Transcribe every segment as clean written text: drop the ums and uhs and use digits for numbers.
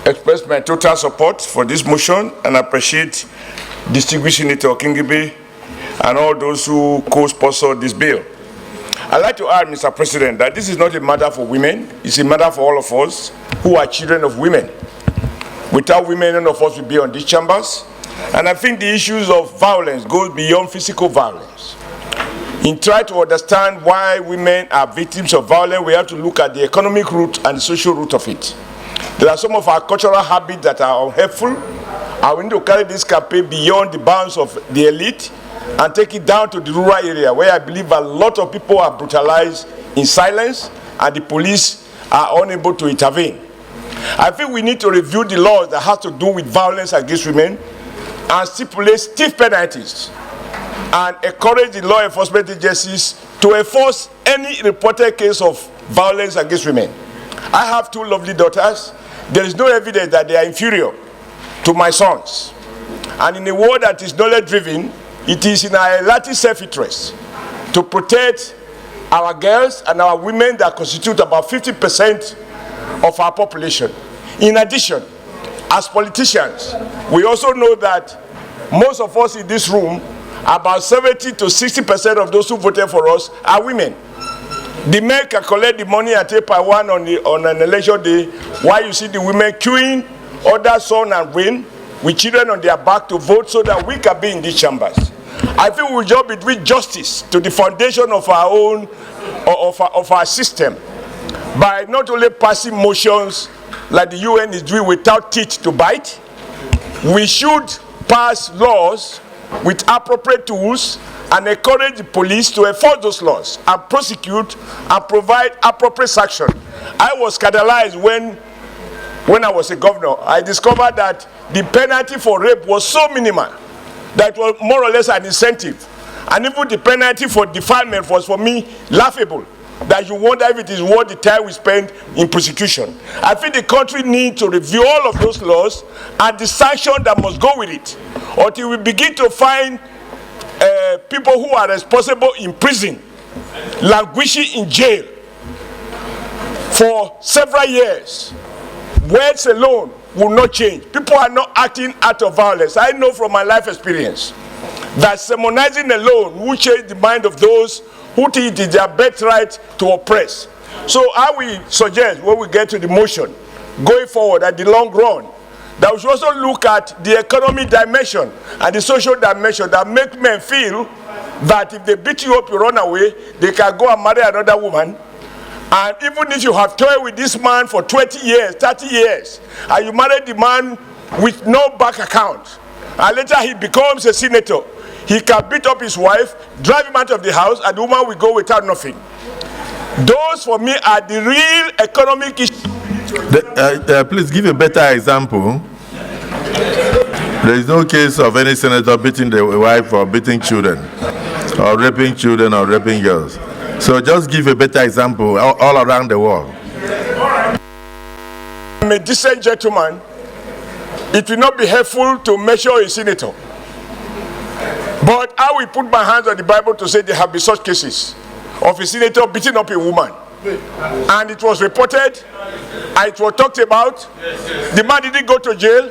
express my total support for this motion and appreciate distinguished Senator Kingibe and all those who co-sponsor this bill. I'd like to add, Mr. President, that this is not a matter for women, it's a matter for all of us who are children of women. Without women, none of us will be on these chambers. And I think the issues of violence goes beyond physical violence. In trying to understand why women are victims of violence, we have to look at the economic root and the social root of it. There are some of our cultural habits that are unhelpful, and we need to carry this campaign beyond the bounds of the elite and take it down to the rural area, where I believe a lot of people are brutalized in silence and the police are unable to intervene. I think we need to review the laws that have to do with violence against women and stipulate stiff penalties and encourage the law enforcement agencies to enforce any reported case of violence against women. I have 2 lovely daughters. There is no evidence that they are inferior to my sons. And in a world that is knowledge-driven, it is in our relative self-interest to protect our girls and our women that constitute about 50% of our population. In addition, as politicians, we also know that most of us in this room, about 70 to 60% of those who voted for us are women. The men can collect the money and take per one on an election day, while you see the women queuing under sun and rain with children on their back to vote so that we can be in these chambers. I think we will just be doing justice to the foundation of our own, of our system, by not only passing motions like the UN is doing without teeth to bite. We should pass laws with appropriate tools and encourage the police to enforce those laws and prosecute and provide appropriate sanction. I was scandalized when I was a governor. I discovered that the penalty for rape was so minimal that it was more or less an incentive. And even the penalty for defilement was, for me, laughable, that you wonder if it is worth the time we spend in prosecution. I think the country needs to review all of those laws and the sanction that must go with it, until we begin to find people who are responsible in prison, languishing in jail for several years. Words alone will not change. People are not acting out of violence. I know from my life experience that sermonizing alone will change the mind of those who think it is their birthright to oppress. So I will suggest, when we get to the motion, going forward at the long run, that we should also look at the economic dimension and the social dimension that make men feel that if they beat you up, you run away, they can go and marry another woman. And even if you have toyed with this man for 20 years, 30 years, and you marry the man with no bank account, and later he becomes a senator, he can beat up his wife, drive him out of the house, and the woman will go without nothing. Those, for me, are the real economic issues. Please give a better example. There is no case of any senator beating the wife or beating children, or raping girls. So just give a better example all around the world. I'm a decent gentleman. It will not be helpful to measure a senator. But I will put my hands on the Bible to say there have been such cases of a senator beating up a woman. And it was reported, and it was talked about. The man didn't go to jail.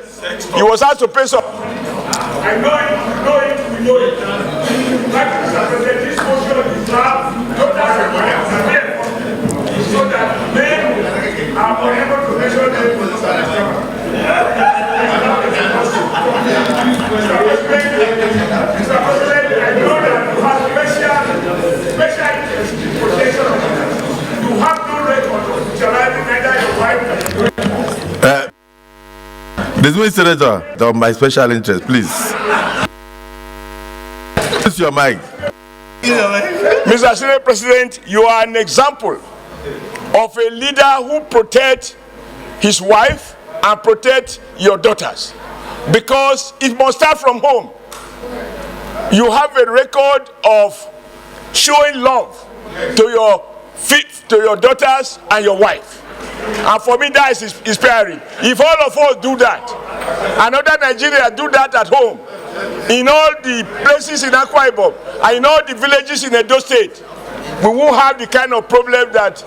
He was asked to pay some. I know it, we know it. This motion is draft, so that men are unable to measure them. Mr. President, I know that you have special interest in protection of women. You have no record of utilizing neither your wife nor the Senator, my special interest, please. Use your mic. Mr. Senate President, you are an example of a leader who protects his wife and protects your daughters, because it must start from home. You have a record of showing love to your daughters and your wife, and for me that is inspiring. If all of us do that, and other Nigerians do that at home, in all the places in Akwa Ibom and in all the villages in Edo State, we won't have the kind of problem that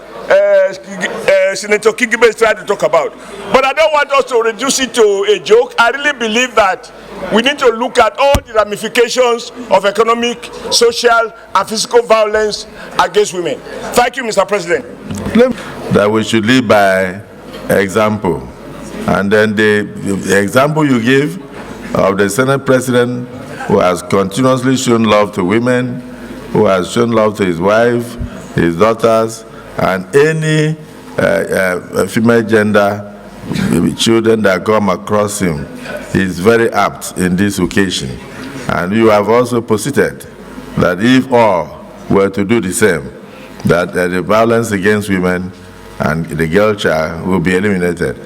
Senator Kingibe is trying to talk about. But I don't want us to reduce it to a joke. I really believe that we need to look at all the ramifications of economic, social, and physical violence against women. Thank you, Mr. President. That we should lead by example. And then the example you give of the Senate President who has continuously shown love to women, who has shown love to his wife, his daughters, and any female gender children that come across him, is very apt in this occasion. And you have also posited that if all were to do the same, that the violence against women and the girl child will be eliminated.